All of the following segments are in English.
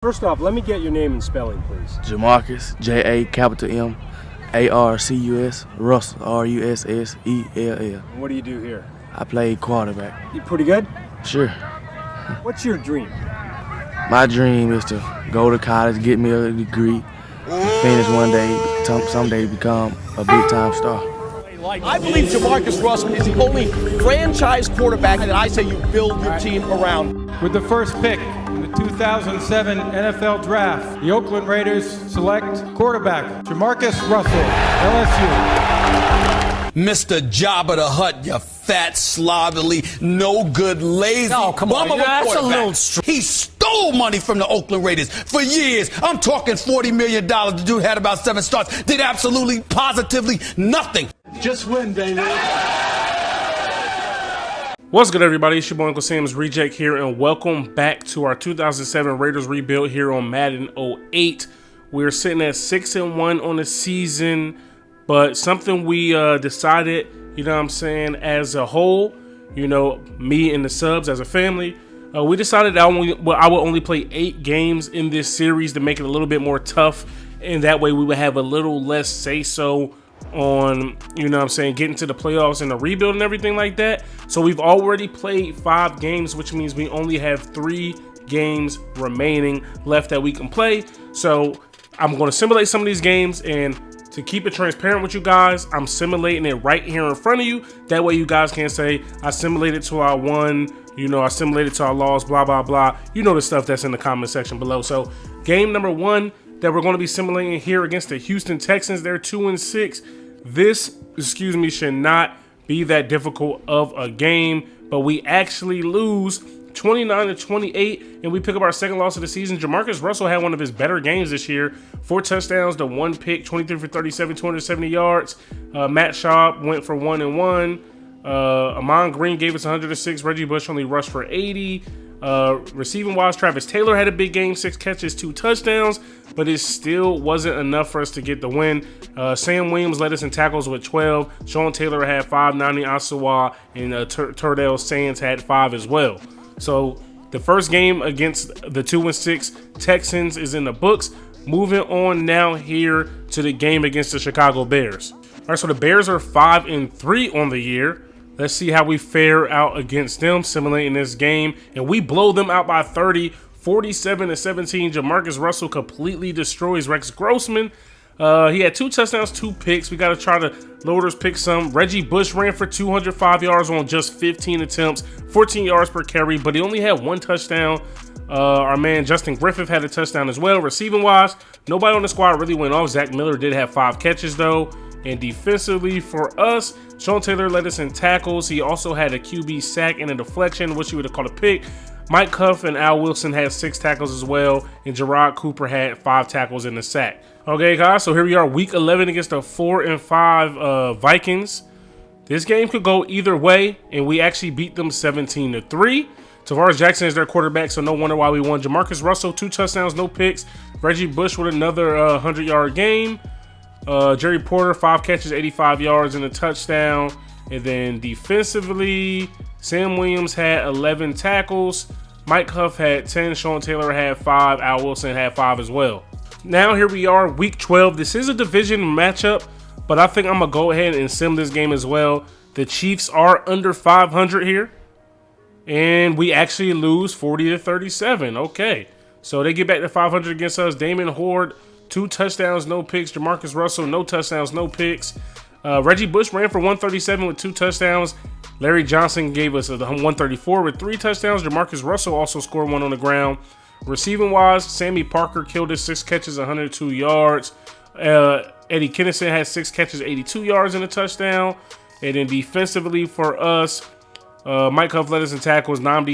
First off, let me get your name and spelling, please. Jamarcus, J-A-M-A-R-C-U-S, Russell, R-U-S-S-E-L-L. What do you do here? I play quarterback. You pretty good? Sure. What's your dream? My dream is to go to college, get me a degree, and finish one day, someday become a big-time star. I believe Jamarcus Russell is the only franchise quarterback that I say you build your team around. With the first pick in the 2007 NFL Draft, the Oakland Raiders select quarterback Jamarcus Russell, LSU. Mr. Jabba the Hutt, you fat, slovenly, no good, lazy bum of a quarterback. He stole money from the Oakland Raiders for years. I'm talking $40 million. The dude had about 7 starts, did absolutely, positively nothing. Just win, baby. What's good, everybody? It's your boy UncleSamsReject here, and welcome back to our 2007 Raiders rebuild here on Madden 08. We're sitting at 6-1 on the season, but something we decided, you know what I'm saying, as a whole, you know, me and the subs as a family, we decided I would only play 8 games in this series to make it a little bit more tough, and that way we would have a little less say-so on, you know what I'm saying, getting to the playoffs and the rebuild and everything like that. So we've already played 5 games, which means we only have 3 games remaining left that we can play. So I'm going to simulate some of these games, and to keep it transparent with you guys, I'm simulating it right here in front of you. That way you guys can't say I simulated till I won, you know, I simulated till I lost, blah blah blah. You know the stuff that's in the comment section below. So game number 1 that we're going to be simulating here against the Houston Texans. They're 2-6. This, should not be that difficult of a game, but we actually lose 29-28, and we pick up our second loss of the season. Jamarcus Russell had one of his better games this year. 4 touchdowns to 1 pick, 23 for 37, 270 yards. Matt Schaub went for 1 and 1. Amon Green gave us 106. Reggie Bush only rushed for 80. Receiving wise, Travis Taylor had a big game, 6 catches, 2 touchdowns, but it still wasn't enough for us to get the win. Sam Williams led us in tackles with 12. Sean Taylor had 5. Nani Asawa and Turdell Sands had 5 as well. So the first game against the 2-6 Texans is in the books. Moving on now here to the game against the Chicago Bears. All right, so the Bears are 5-3 on the year. Let's see how we fare out against them, simulating this game. And we blow them out by 30, 47-17. Jamarcus Russell completely destroys Rex Grossman. He had 2 touchdowns, 2 picks. We got to try to loaders pick some. Reggie Bush ran for 205 yards on just 15 attempts, 14 yards per carry, but he only had 1 touchdown. Our man Justin Griffith had a touchdown as well. Receiving wise, nobody on the squad really went off. Zach Miller did have 5 catches though. And defensively for us, Sean Taylor led us in tackles. He also had a QB sack and a deflection, which you would have called a pick. Mike Huff and Al Wilson had 6 tackles as well, and Gerard Cooper had 5 tackles in the sack. Okay, guys, so here we are, week 11 against the 4-5 Vikings. This game could go either way, and we actually beat them 17-3. Tavares Jackson is their quarterback, so no wonder why we won. Jamarcus Russell, 2 touchdowns, no picks. Reggie Bush with another 100-yard game. Jerry Porter, 5 catches, 85 yards and a touchdown. And then defensively, Sam Williams had 11 tackles. Mike Huff had 10. Sean Taylor had 5. Al Wilson had 5 as well. Now here we are, week 12. This is a division matchup, but I think I'm going to go ahead and sim this game as well. The Chiefs are under 500 here, and we actually lose 40-37. Okay, so they get back to 500 against us. Damon Horde, 2 touchdowns, no picks. Jamarcus Russell, no touchdowns, no picks. Reggie Bush ran for 137 with 2 touchdowns. Larry Johnson gave us a 134 with 3 touchdowns. Jamarcus Russell also scored 1 on the ground. Receiving wise, Sammy Parker killed us, 6 catches, 102 yards. Eddie Kennison had 6 catches, 82 yards and a touchdown. And then defensively for us, Mike Huff led us in tackles. And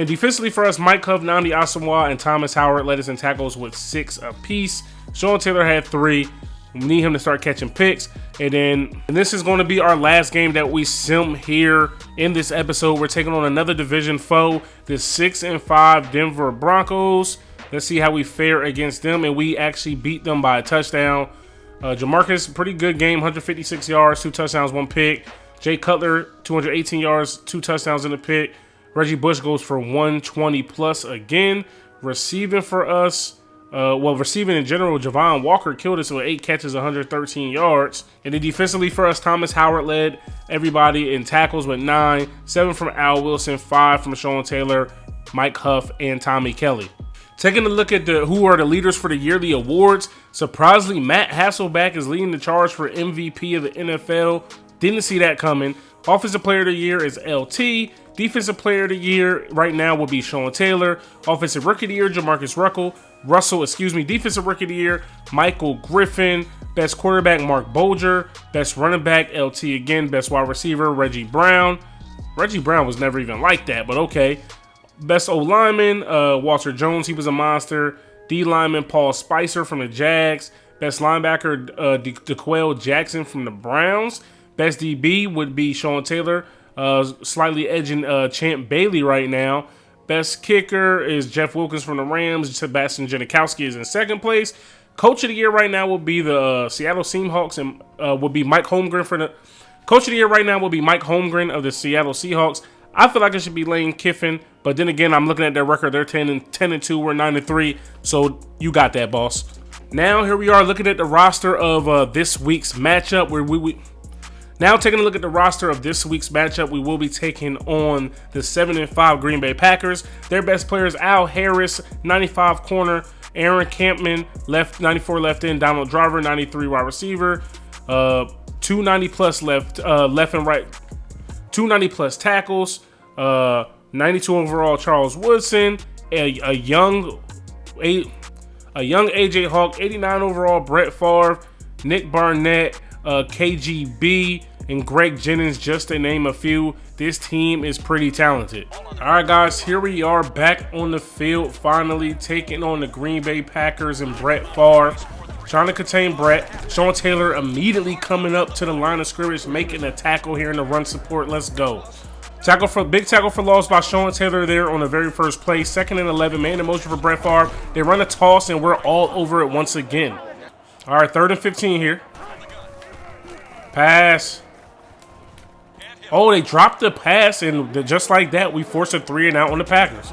defensively for us, Mike Huff, Nnamdi Asomugha, and Thomas Howard led us in tackles with 6 apiece. Sean Taylor had 3. We need him to start catching picks. And this is going to be our last game that we sim here in this episode. We're taking on another division foe, the 6-5 Denver Broncos. Let's see how we fare against them. And we actually beat them by a touchdown. Jamarcus, pretty good game, 156 yards, 2 touchdowns, 1 pick. Jay Cutler, 218 yards, 2 touchdowns and a pick. Reggie Bush goes for 120 plus again. Receiving for us, receiving in general, Javon Walker killed us with 8 catches, 113 yards. And then defensively for us, Thomas Howard led everybody in tackles with 9, 7 from Al Wilson, 5 from Sean Taylor, Mike Huff, and Tommy Kelly. Taking a look at who are the leaders for the yearly awards, surprisingly, Matt Hasselbeck is leading the charge for MVP of the NFL. Didn't see that coming. Offensive Player of the Year is LT. Defensive Player of the Year right now will be Sean Taylor. Offensive Rookie of the Year, jamarcus Russell. Defensive Rookie of the Year, Michael Griffin. Best Quarterback, Mark Bolger. Best Running Back, LT again. Best Wide Receiver, Reggie Brown. Reggie Brown was never even like that, but okay. Best O-Lineman, Walter Jones. He was a monster. D-Lineman, Paul Spicer from the Jags. Best Linebacker, DeQuell Jackson from the Browns. Best DB would be Sean Taylor, slightly edging Champ Bailey right now. Best Kicker is Jeff Wilkins from the Rams. Sebastian Janikowski is in second place. Coach of the Year right now will be the Seattle Seahawks, and will be Mike Holmgren for the Coach of the Year right now will be Mike Holmgren of the Seattle Seahawks. I feel like it should be Lane Kiffin, but then again, I'm looking at their record. They're 10-2. We're 9-3. So you got that, boss. Now here we are looking at the roster of this week's matchup. Now taking a look at the roster of this week's matchup, we will be taking on the 7-5 Green Bay Packers. Their best players: Al Harris, 95 corner; Aaron Campman, 94 left end; Donald Driver, 93 wide receiver; 290 plus left and right, 290 plus tackles; 92 overall Charles Woodson; a young AJ Hawk, 89 overall Brett Favre; Nick Barnett, KGB, and Greg Jennings, just to name a few. This team is pretty talented. All right, guys, here we are back on the field, finally taking on the Green Bay Packers and Brett Favre. Trying to contain Brett. Sean Taylor immediately coming up to the line of scrimmage, making a tackle here in the run support. Let's go. Big tackle for loss by Sean Taylor there on the very first play. 2nd and 11, man in motion for Brett Favre. They run a toss, and we're all over it once again. All right, 3rd and 15 here. Pass. Oh, they dropped the pass, and just like that, we forced a 3 and out on the Packers.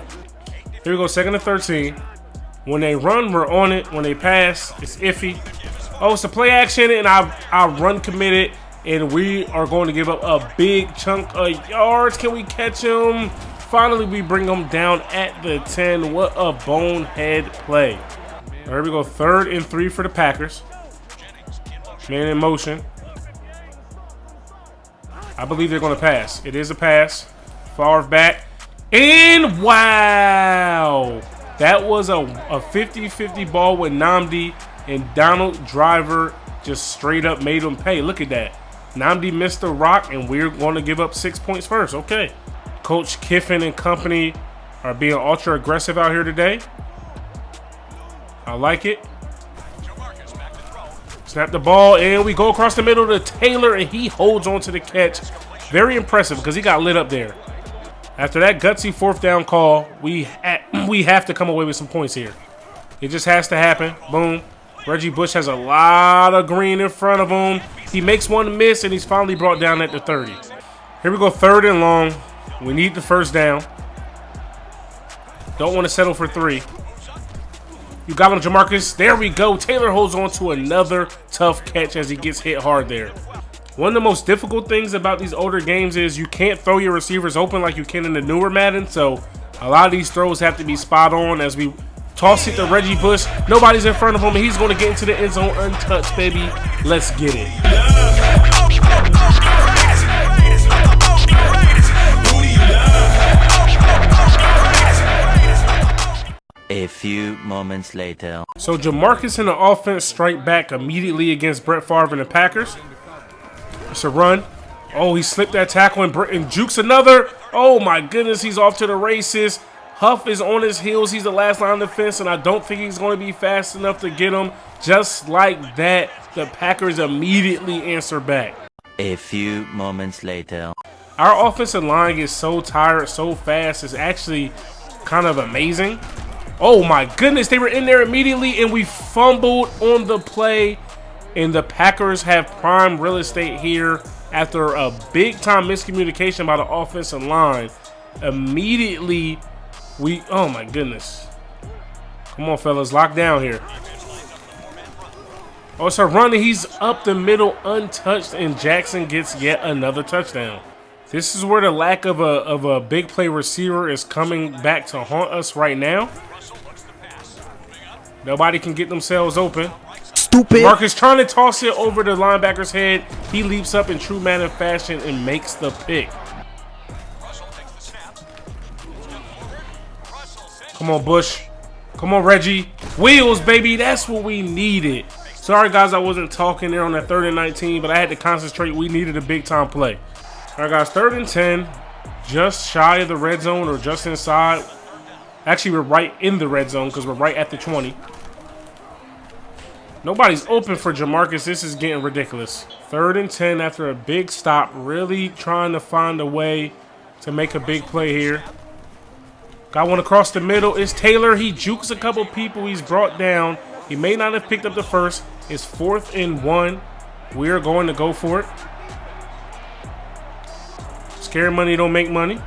Here we go, 2nd and 13. When they run, we're on it. When they pass, it's iffy. Oh, it's a play action, and I run committed, and we are going to give up a big chunk of yards. Can we catch him? Finally, we bring him down at the 10. What a bonehead play. Here we go, 3rd and 3 for the Packers. Man in motion. I believe they're going to pass. It is a pass. Favre back. And wow! That was a 50-50 ball with Nnamdi, and Donald Driver just straight up made him pay. Look at that. Nnamdi missed the rock, and we're going to give up 6 points first. Okay. Coach Kiffin and company are being ultra aggressive out here today. I like it. Snap the ball, and we go across the middle to Taylor, and he holds on to the catch. Very impressive because he got lit up there. After that gutsy 4th down call, we have to come away with some points here. It just has to happen. Boom. Reggie Bush has a lot of green in front of him. He makes one miss, and he's finally brought down at the 30. Here we go, 3rd and long. We need the 1st down. Don't want to settle for 3. You got him, Jamarcus. There we go. Taylor holds on to another tough catch as he gets hit hard there. One of the most difficult things about these older games is you can't throw your receivers open like you can in the newer Madden. So a lot of these throws have to be spot on as we toss it to Reggie Bush. Nobody's in front of him, and he's going to get into the end zone untouched, baby. Let's get it. A few moments later. So Jamarcus and the offense strike back immediately against Brett Favre and the Packers. It's a run. Oh, he slipped that tackle and jukes another. Oh my goodness, he's off to the races. Huff is on his heels. He's the last line of defense, and I don't think he's going to be fast enough to get him. Just like that, the Packers immediately answer back. A few moments later. Our offensive line gets so tired so fast. It's actually kind of amazing. Oh my goodness, they were in there immediately, and we fumbled on the play, and the Packers have prime real estate here after a big time miscommunication by the offensive line. Immediately, oh my goodness. Come on, fellas, lock down here. Oh, it's a run, and he's up the middle untouched, and Jackson gets yet another touchdown. This is where the lack of a big play receiver is coming back to haunt us right now. Nobody can get themselves open. Stupid. Marcus trying to toss it over the linebacker's head. He leaps up in true Madden fashion and makes the pick. Come on, Bush. Come on, Reggie. Wheels, baby. That's what we needed. Sorry, guys, I wasn't talking there on that 3rd and 19, but I had to concentrate. We needed a big-time play. All right, guys, 3rd and 10. Just shy of the red zone or just inside. Actually, we're right in the red zone because we're right at the 20. Nobody's open for Jamarcus. This is getting ridiculous. 3rd and 10 after a big stop. Really trying to find a way to make a big play here. Got one across the middle. It's Taylor. He jukes a couple people. He's brought down. He may not have picked up the first. It's 4th and 1. We're going to go for it. Scary money don't make money.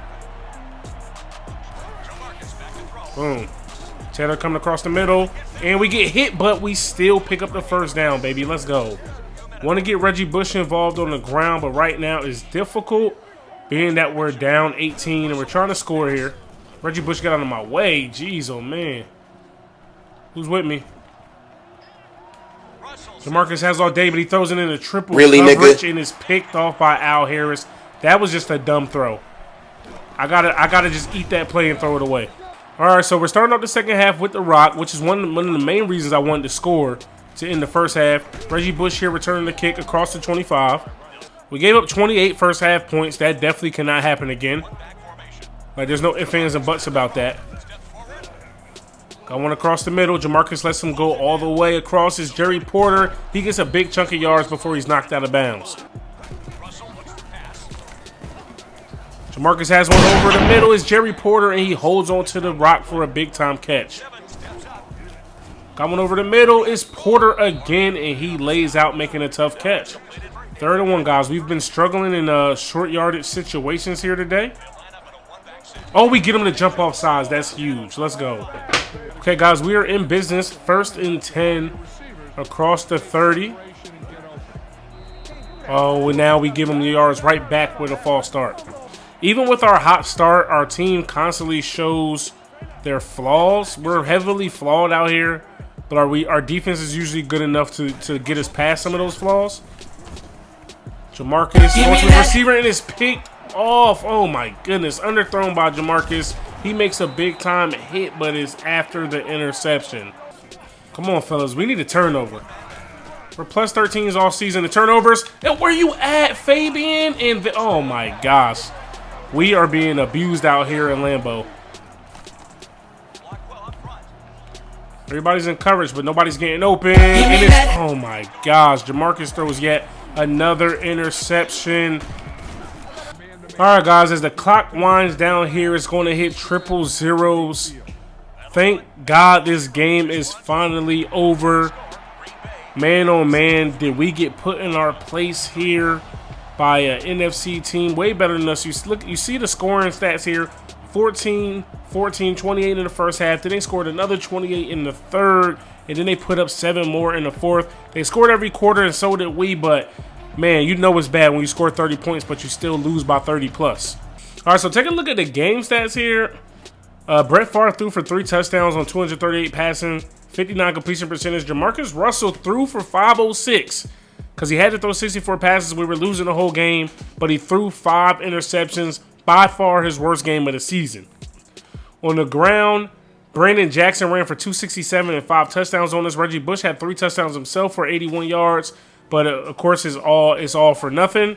Boom. Taylor coming across the middle. And we get hit, but we still pick up the first down, baby. Let's go. Want to get Reggie Bush involved on the ground, but right now it's difficult being that we're down 18 and we're trying to score here. Reggie Bush got out of my way. Jeez, oh, man. Who's with me? Jamarcus has all day, but he throws it in a triple coverage and is picked off by Al Harris. That was just a dumb throw. I gotta just eat that play and throw it away. All right, so we're starting off the second half with the rock, which is one of the main reasons I wanted to score to end the first half. Reggie Bush here returning the kick across the 25. We gave up 28 first half points. That definitely cannot happen again. Like, there's no ifs, ands, and buts about that. Got one across the middle. Jamarcus lets him go all the way across. It's Jerry Porter. He gets a big chunk of yards before he's knocked out of bounds. Jamarcus has one over the middle. It's Jerry Porter, and he holds on to the rock for a big-time catch. Got one over the middle. It's Porter again, and he lays out making a tough catch. 3rd and 1, guys. We've been struggling in short yardage situations here today. Oh, we get him to jump off sides. That's huge. Let's go. Okay, guys, we are in business. 1st and 10 across the 30. Oh, and now we give them the yards right back with a false start. Even with our hot start, our team constantly shows their flaws. We're heavily flawed out here, but our defense is usually good enough to get us past some of those flaws. Jamarcus onto the receiver and is picked off. Oh my goodness, underthrown by Jamarcus. He makes a big time hit, but it's after the interception. Come on, fellas, we need a turnover. We're plus 13s all season. The turnovers. And where you at, Fabian? And oh my gosh, we are being abused out here in Lambeau. Everybody's in coverage, but nobody's getting open. And it's, oh my gosh, Jamarcus throws yet another interception. All right, guys, as the clock winds down here, it's going to hit triple zeros. Thank God this game is finally over. Man, oh man, did we get put in our place here by an NFC team way better than us. You see the scoring stats here. 14, 14, 28 in the first half. Then they scored another 28 in the third. And then they put up 7 more in the fourth. They scored every quarter, and so did we. But, man, you know it's bad when you score 30 points, but you still lose by 30 plus. All right, so take a look at the game stats here. Brett Farve threw for 3 touchdowns on 238 passing, 59 completion percentage. Jamarcus Russell threw for 506 because he had to throw 64 passes. We were losing the whole game, but he threw 5 interceptions. By far his worst game of the season. On the ground, Brandon Jackson ran for 267 and 5 touchdowns on us. Reggie Bush had 3 touchdowns himself for 81 yards, but of course it's all for nothing.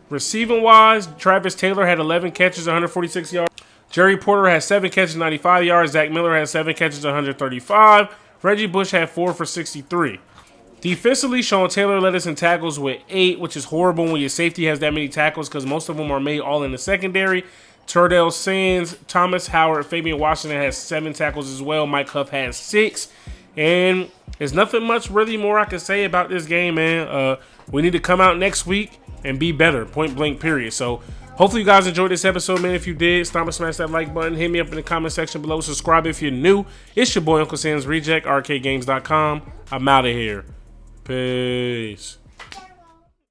Receiving wise, Travis Taylor had 11 catches, 146 yards. Jerry Porter had 7 catches, 95 yards. Zach Miller had 7 catches, 135. Reggie Bush had 4 for 63. Defensively, Sean Taylor led us in tackles with 8, which is horrible when your safety has that many tackles because most of them are made all in the secondary. Turdell Sands, Thomas Howard, Fabian Washington has 7 tackles as well. Mike Huff has 6. And there's nothing much really more I can say about this game, man. We need to come out next week and be better, point blank, period. So Hopefully you guys enjoyed this episode, man. If you did, stop and smash that like button. Hit me up in the comment section below. Subscribe if you're new. It's your boy, UncleSamsReject, arcadegames.com. I'm out of here. Peace.